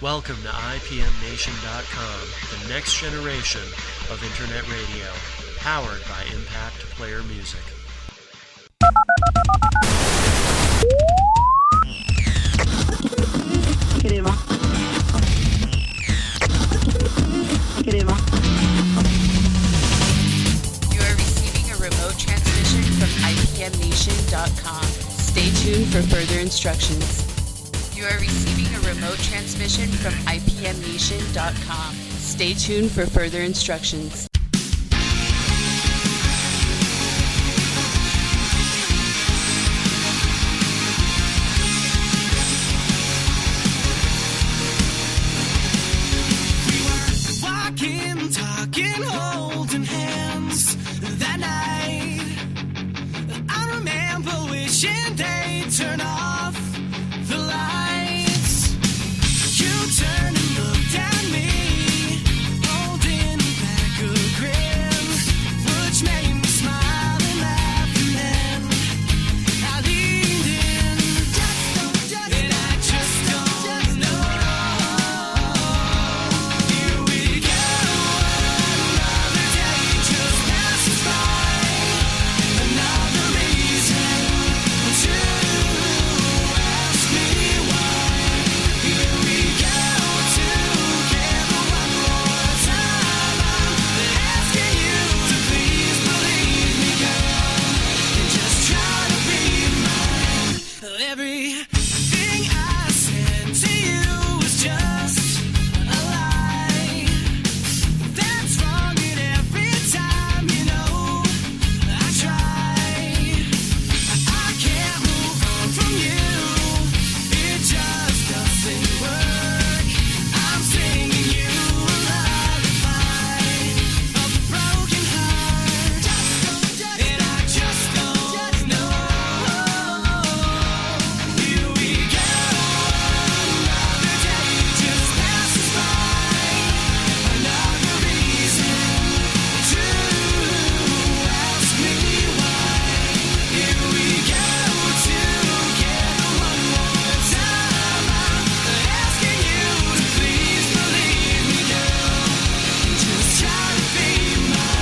Welcome to IPMNation.com, the next generation of Internet radio, powered by Impact Player Music. You are receiving a remote transmission from IPMNation.com. Stay tuned for further instructions. You are receiving a remote transmission from IPMNation.com. Stay tuned for further instructions. Walking, talking, holding hands that night. I remember wishing they'd turn off the lights. You turned and looked at me, holding back a grin, which made me smile and laugh, and then I leaned in, and I just don't know. Here we go, another day just passes by, another reason to ask me why. Here we go together one more time. I'm asking you to please believe me, girl, and just try to be mine. Everything I said to you was just a lie. That's wrong, and every time, you know, I try. I can't move on from you. It just doesn't work. I'm singing you a lullaby of a broken heart, and I just don't know. Here we go, another day just passes by, another reason to ask me why. Here we go together one more time. I'm asking you to please believe me, girl, and just try to be mine.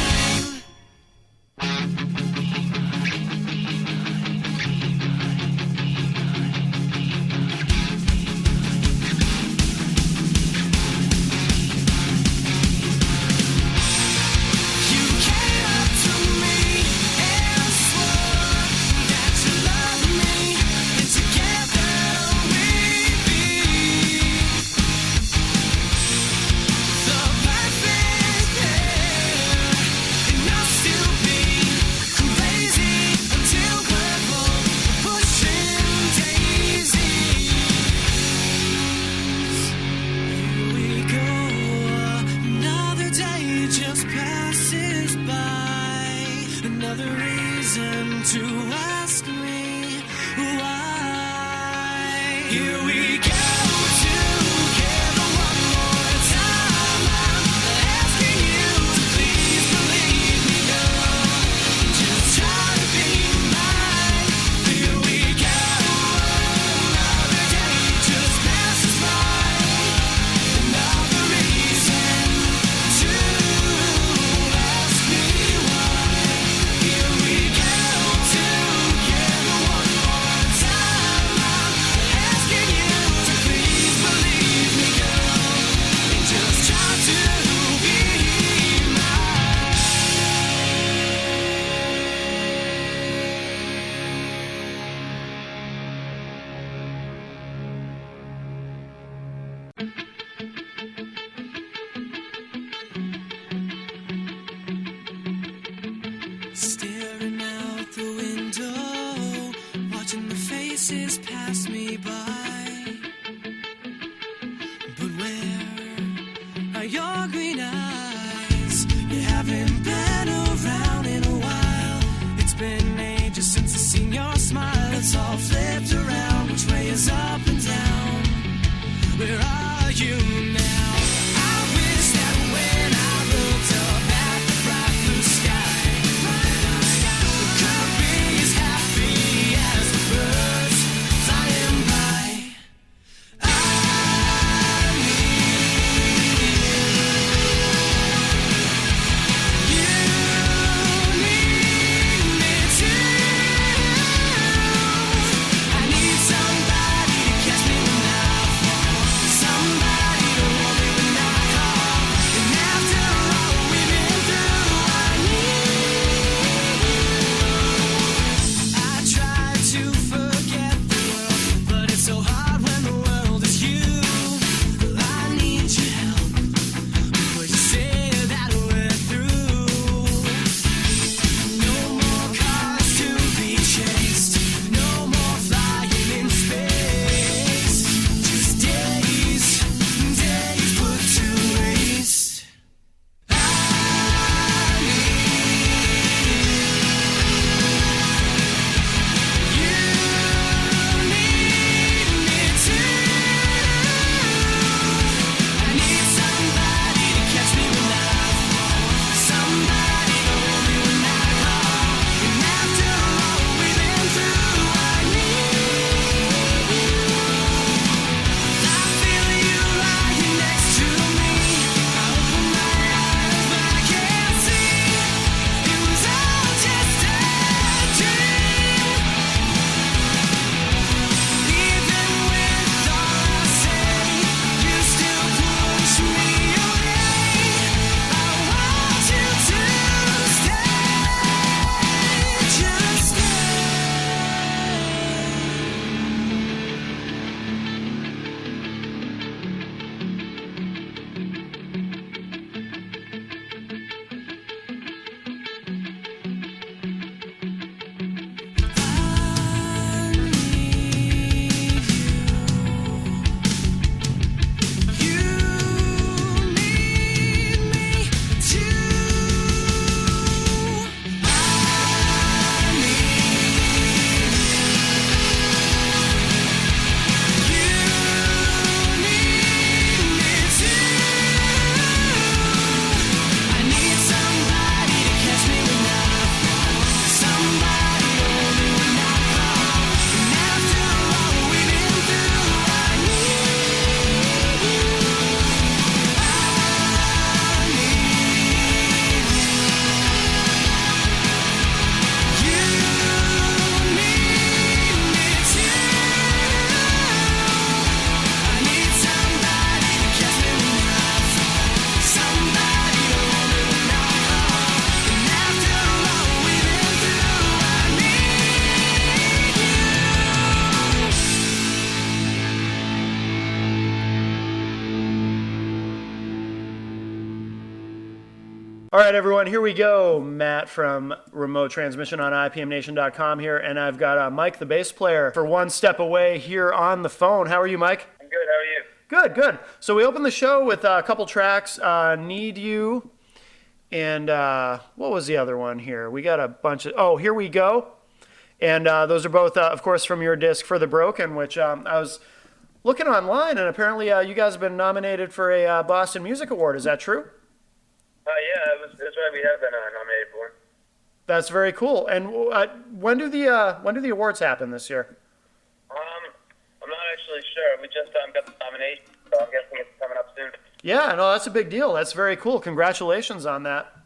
You came up to me and swore that you loved me, and together we'd be the perfect pair. And I'll still be crazy until we're both pushing daisies. Here we go, another day just passes by, another reason to ask me why. Here we go together one more time. I'm asking you to please believe me, girl, and just try to be mine. Here we go, another day just passes by, another reason to ask me why. Here we go together one more time. I'm asking you to please believe me, girl, and just try to be mine. Staring out the window, watching the faces pass me by. But where are your green eyes? You haven't been around in a while. It's been ages since I've seen your smile. It's all flipped around. Which way is up and down? Where are you now? I wish that when I looked up at the bright blue sky, could be as happy as the birds flying by. I All right, everyone, here we go. Matt from Remote Transmission on IPMNation.com here, and I've got Mike, the bass player, for one step away here on the phone. How are you, Mike? I'm good. How are you? Good, good. So we opened the show with a couple tracks, Need You, and what was the other one here? We got a bunch of, oh, Here We Go. And those are both, of course, from your disc For the Broken, which I was looking online, and apparently you guys have been nominated for a Boston Music Award. Is that true? Yeah, that's right. We have been nominated for one. That's very cool. And when do the awards happen this year? I'm not actually sure. We just got the nomination, so I'm guessing it's coming up soon. Yeah, no, that's a big deal. That's very cool. Congratulations on that.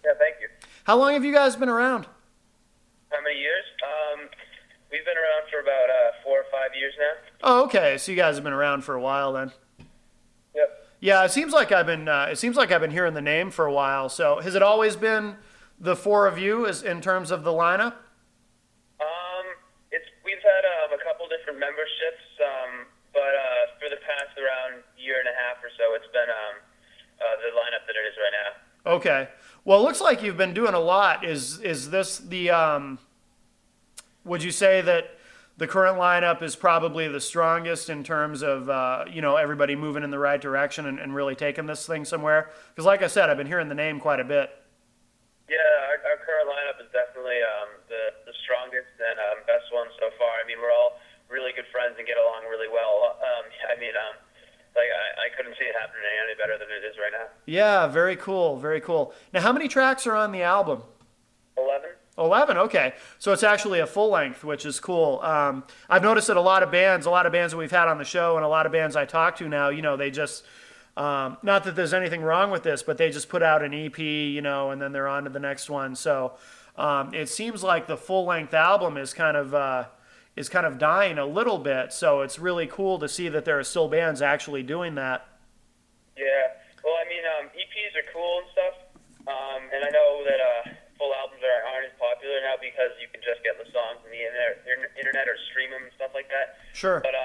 Yeah, thank you. How long have you guys been around? How many years? We've been around for about 4 or 5 years now. Oh, okay. So you guys have been around for a while then. Yep. Yeah, it seems like I've been hearing the name for a while. So has it always been the four of you as in terms of the lineup? We've had a couple different memberships, but for the past around year and a half or so, it's been the lineup that it is right now. Okay. Well, it looks like you've been doing a lot. Is this the would you say that the current lineup is probably the strongest in terms of everybody moving in the right direction and really taking this thing somewhere? Because like I said, I've been hearing the name quite a bit. Yeah, our current lineup is definitely the strongest and best one so far. I mean, we're all really good friends and get along really well. I couldn't see it happening any better than it is right now. Yeah, very cool, very cool. Now, how many tracks are on the album? 11. 11, okay. So it's actually a full length, which is cool. I've noticed that a lot of bands that we've had on the show and a lot of bands I talk to now, they just, not that there's anything wrong with this, but they just put out an EP, and then they're on to the next one. So it seems like the full length album is kind of dying a little bit. So it's really cool to see that there are still bands actually doing that. Yeah. Well, I mean, EPs are cool and stuff, and I know that full albums aren't as popular now because you can just get the songs on the internet or stream them and stuff like that. Sure. But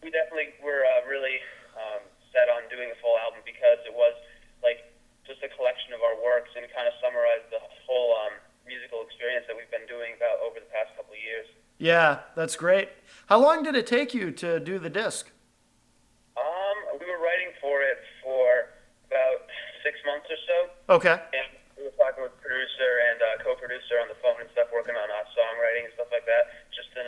we definitely were really set on doing a full album because it was like just a collection of our works and kind of summarized the whole musical experience that we've been doing about over the past couple of years. Yeah, that's great. How long did it take you to do the disc? We were writing for it for about 6 months or so. Okay. And we were talking with producer and co-producer on the phone and stuff, working on songwriting and stuff like that, just in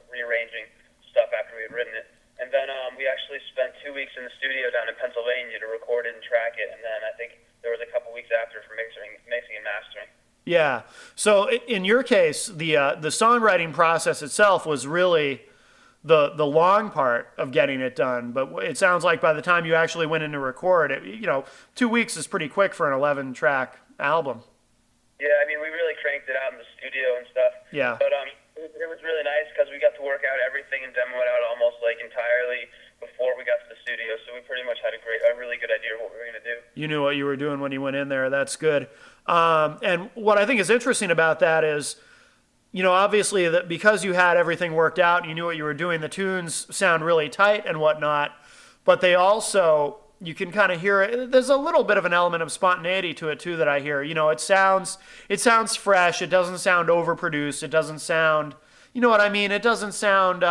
rearranging stuff after we had written it. And then we actually spent 2 weeks in the studio down in Pennsylvania to record it and track it. And then I think there was a couple weeks after for mixing and mastering. Yeah. So in your case, the songwriting process itself was really the long part of getting it done. But it sounds like by the time you actually went in to record it, 2 weeks is pretty quick for an 11-track album. Yeah, I mean, we really cranked it out in the studio and stuff. Yeah. But it was really nice because we got to work out everything and demo it out almost entirely before we got to the studio. So we pretty much had a really good idea of what we were going to do. You knew what you were doing when you went in there. That's good. And what I think is interesting about that is, obviously that because you had everything worked out and you knew what you were doing, the tunes sound really tight and whatnot, but they also, you can kind of hear it. There's a little bit of an element of spontaneity to it too that I hear. It sounds fresh. It doesn't sound overproduced. It doesn't sound, you know what I mean? It doesn't sound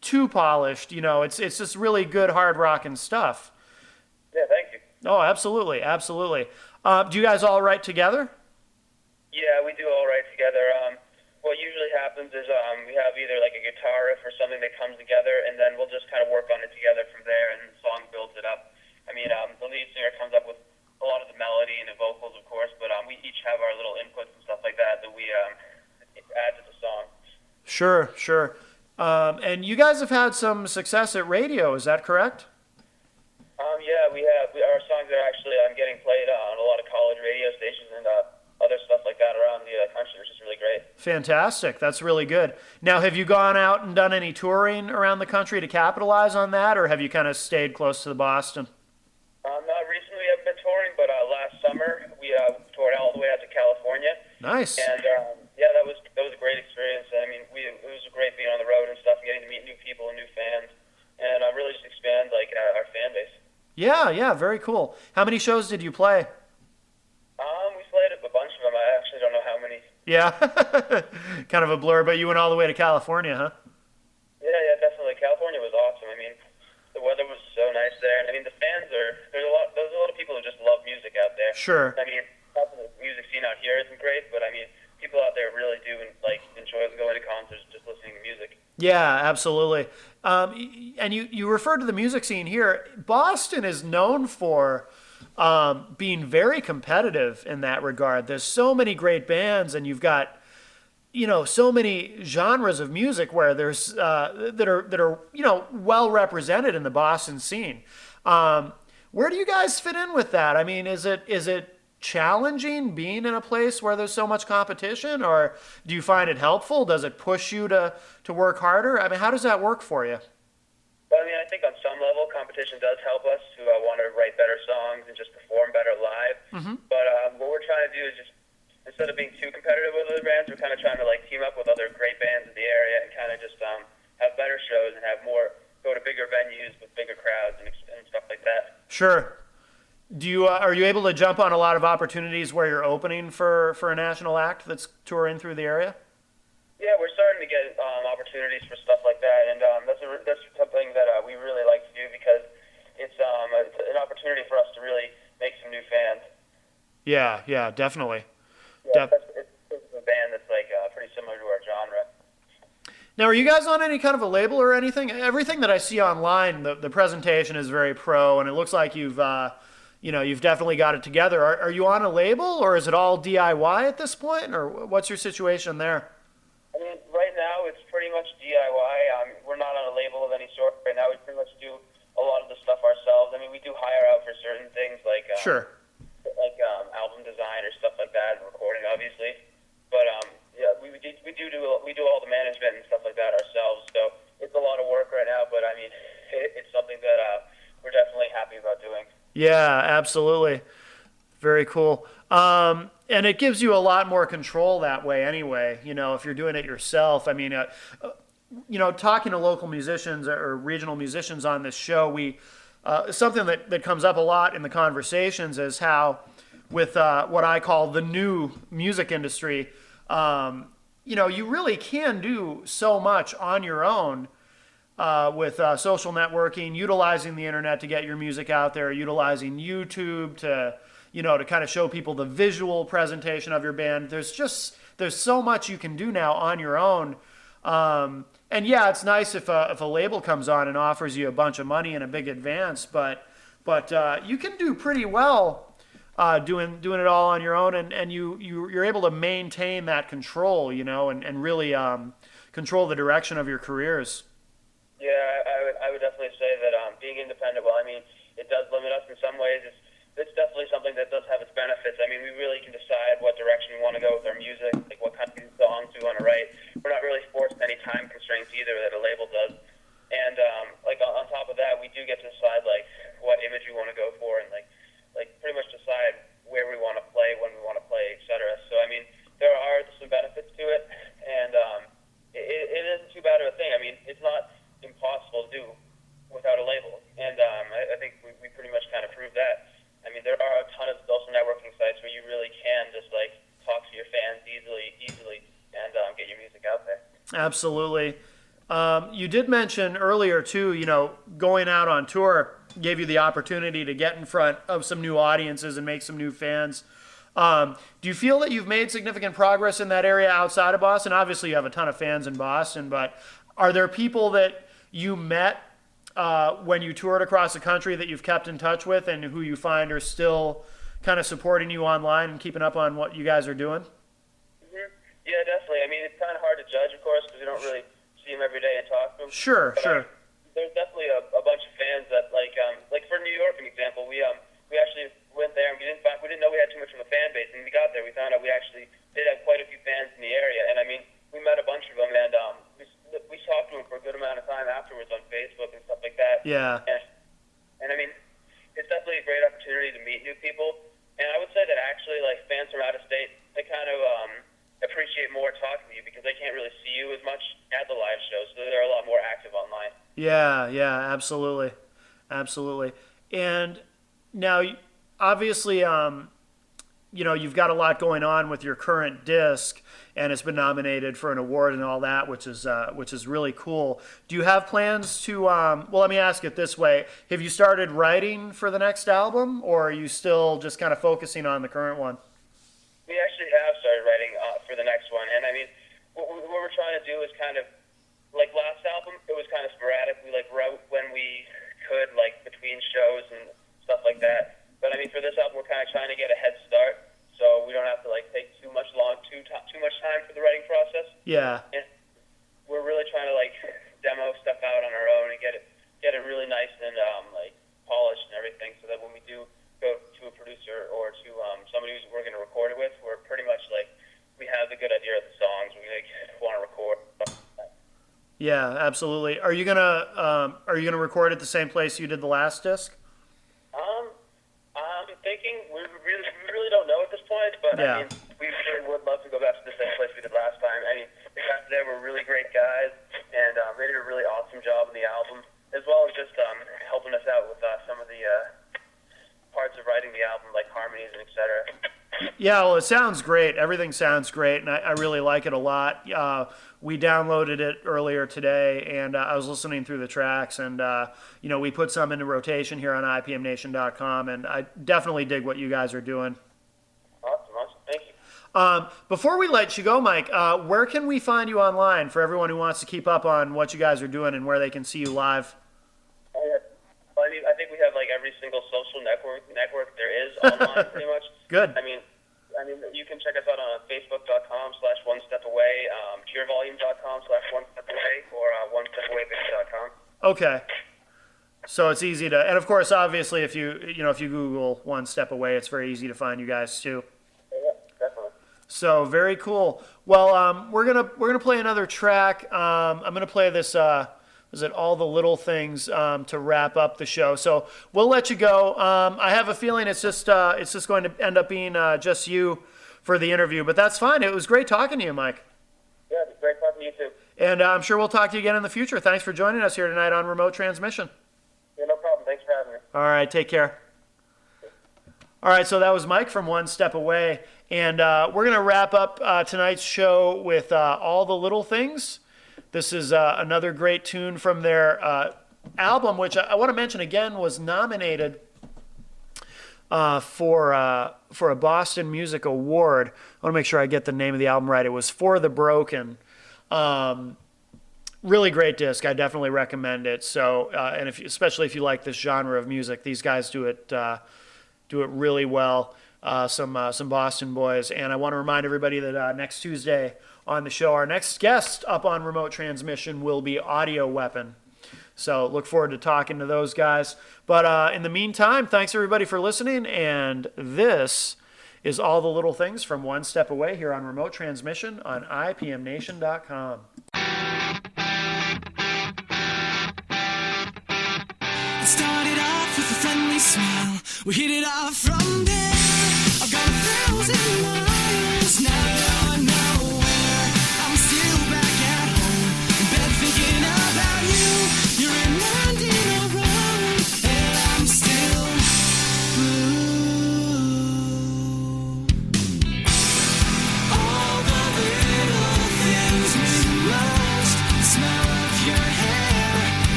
too polished. It's just really good hard rockin' stuff. Yeah, thank you. Oh, absolutely, absolutely. Do you guys all write together? Yeah, we do all write together. What usually happens is we have either a guitar riff or something that comes together, and then we'll just kind of work on it together from there, and the song builds it up. I mean, the lead singer comes up with a lot of the melody and the vocals, of course, but we each have our little inputs and stuff like that we add to the song. Sure, sure. And you guys have had some success at radio, is that correct? Yeah, we have. Our songs are actually getting played on a lot of college radio stations and other stuff like that around the country, which is really great. Fantastic. That's really good. Now, have you gone out and done any touring around the country to capitalize on that, or have you kind of stayed close to the Boston? Not recently. I've been touring, but last summer we toured all the way out to California. Nice. And yeah, that was a great experience. I mean, it was great being on the road and stuff, and getting to meet new people and new fans, and really just expand our fan base. Yeah, very cool. How many shows did you play? Yeah, kind of a blur. But you went all the way to California, huh? Yeah, definitely. California was awesome. I mean, the weather was so nice there, and I mean, the fans are there's a lot of people who just love music out there. Sure. I mean, not that the music scene out here isn't great, but I mean, people out there really do like enjoy going to concerts, just listening to music. Yeah, absolutely. And you referred to the music scene here. Boston is known for being very competitive in that regard. There's so many great bands, and you've got so many genres of music where there's that are well represented in the Boston scene. Where do you guys fit in with that? I mean, is it challenging being in a place where there's so much competition, or do you find it helpful? Does it push you to work harder? I mean, how does that work for you? But I mean, I think on some level, competition does help us to want to write better songs and just perform better live. But what we're trying to do is just, instead of being too competitive with other bands, we're kind of trying to like team up with other great bands in the area and kind of just have better shows and go to bigger venues with bigger crowds and stuff like that. Sure. Are you able to jump on a lot of opportunities where you're opening for a national act that's touring through the area? Yeah, we're starting to get opportunities for stuff like that, and that's something that we really like to do because it's an opportunity for us to really make some new fans. Yeah, definitely. Yeah, it's a band that's like pretty similar to our genre. Now, are you guys on any kind of a label or anything? Everything that I see online, the presentation is very pro, and it looks like you've definitely got it together. Are you on a label, or is it all DIY at this point, or what's your situation there? I mean, right now it's pretty much DIY. We're not on a label of any sort right now. We pretty much do a lot of the stuff ourselves. I mean, we do hire out for certain things like Sure. album design or stuff like that, and recording, obviously. But yeah, we do all the management and stuff like that ourselves. So it's a lot of work right now. But I mean, it's something that we're definitely happy about doing. Yeah, absolutely. Very cool. And it gives you a lot more control that way anyway, if you're doing it yourself. I mean, talking to local musicians or regional musicians on this show, something that comes up a lot in the conversations is how with what I call the new music industry, you really can do so much on your own with social networking, utilizing the internet to get your music out there, utilizing YouTube to kind of show people the visual presentation of your band. There's so much you can do now on your own. And yeah, it's nice if a label comes on and offers you a bunch of money in a big advance, but you can do pretty well doing it all on your own, and you're able to maintain that control, and really control the direction of your careers. Yeah, I would definitely say that being independent, well, I mean, it does limit us in some ways. It's definitely something that does have its benefits. I mean, we really can decide what direction we want to go with our music, like what kind of songs we want to write. We're not really forced to any time constraints either that a label does. And on top of that, we do get to decide like what image we want to go for, and like pretty much decide where we want to play, when we want to play, etc. So I mean, there are some benefits to it, and it isn't too bad of a thing. I mean, it's not impossible to do without a label, and I think we pretty much kind of proved that. I mean, there are a ton of social networking sites where you really can just like talk to your fans easily, and get your music out there. Absolutely. You did mention earlier too, going out on tour gave you the opportunity to get in front of some new audiences and make some new fans. Do you feel that you've made significant progress in that area outside of Boston? Obviously, you have a ton of fans in Boston, but are there people that you met when you toured across the country that you've kept in touch with and who you find are still kind of supporting you online and keeping up on what you guys are doing? Mm-hmm. Yeah, definitely. I mean, it's kind of hard to judge, of course, because we don't really see them every day and talk to them. Sure. There's definitely a bunch of fans that like for New York, an example, we actually went there and we didn't know we had too much of a fan base, and we got there, we found out we actually did have quite a few fans in the area, and I mean, we met a bunch of them, and we talked to them for a good amount of time afterwards on Facebook and stuff like that. Yeah. And I mean, it's definitely a great opportunity to meet new people, and I would say that actually like fans from out of state, they kind of appreciate more talking to you because they can't really see you as much at the live shows, so they're a lot more active online. Yeah, absolutely. And now, obviously, you've got a lot going on with your current disc, and it's been nominated for an award and all that, which is really cool. Do you have plans to? Well, let me ask it this way: have you started writing for the next album, or are you still just kind of focusing on the current one? We actually have started writing for the next one, and I mean, what we're trying to do is kind of like last album. It was kind of sporadic. We like wrote when we could, like between shows and stuff like that. But I mean, for this album, we're kind of trying to get a head start, so we don't have to like take too much time for the writing process. Yeah. And we're really trying to like demo stuff out on our own and get it really nice and like polished and everything, so that when we do go to a producer or to somebody who's we're going to record it with, we're pretty much like we have the good idea of the songs we like want to record. Yeah, absolutely. Are you gonna record at the same place you did the last disc? I'm thinking we really don't know at this point, but Yeah. I mean, we really would love to go back to the same place we did last time. I mean, the guys there were really great guys, and they did a really awesome job on the album, as well as just helping us out with some of the parts of writing the album, like harmonies and etc. Yeah, well, it sounds great. Everything sounds great, and I really like it a lot. We downloaded it earlier today, and I was listening through the tracks, and we put some into rotation here on IPMNation.com, and I definitely dig what you guys are doing. Awesome. Thank you. Before we let you go, Mike, where can we find you online for everyone who wants to keep up on what you guys are doing and where they can see you live? Well, I mean, I think we have like every single social network there is online, pretty much. Good. I mean, you can check us out on Facebook.com/OneStepAway, PureVolume.com/OneStepAway, or OneStepAwayBand.com. Okay. So it's easy to, and of course, obviously, if you Google One Step Away, it's very easy to find you guys too. Yeah, definitely. So very cool. Well, we're gonna play another track. I'm gonna play this. Was it All the Little Things to wrap up the show? So we'll let you go. I have a feeling it's just going to end up being just you for the interview, but that's fine. It was great talking to you, Mike. Yeah, it's great talking to you too. And I'm sure we'll talk to you again in the future. Thanks for joining us here tonight on Remote Transmission. Yeah, no problem. Thanks for having me. All right, take care. All right, so that was Mike from One Step Away, and we're going to wrap up tonight's show with All the Little Things. This is another great tune from their album, which I want to mention again was nominated for a Boston Music Award. I want to make sure I get the name of the album right. It was For the Broken. Really great disc. I definitely recommend it. So, and especially if you like this genre of music, these guys do it really well. Some Boston boys. And I want to remind everybody that next Tuesday on the show, our next guest up on Remote Transmission will be Audio Weapon. So look forward to talking to those guys. But in the meantime, thanks everybody for listening. And this is All the Little Things from One Step Away here on Remote Transmission on IPMNation.com. It started off with a friendly smile. We hit it off from there. I've got 1,000 miles now.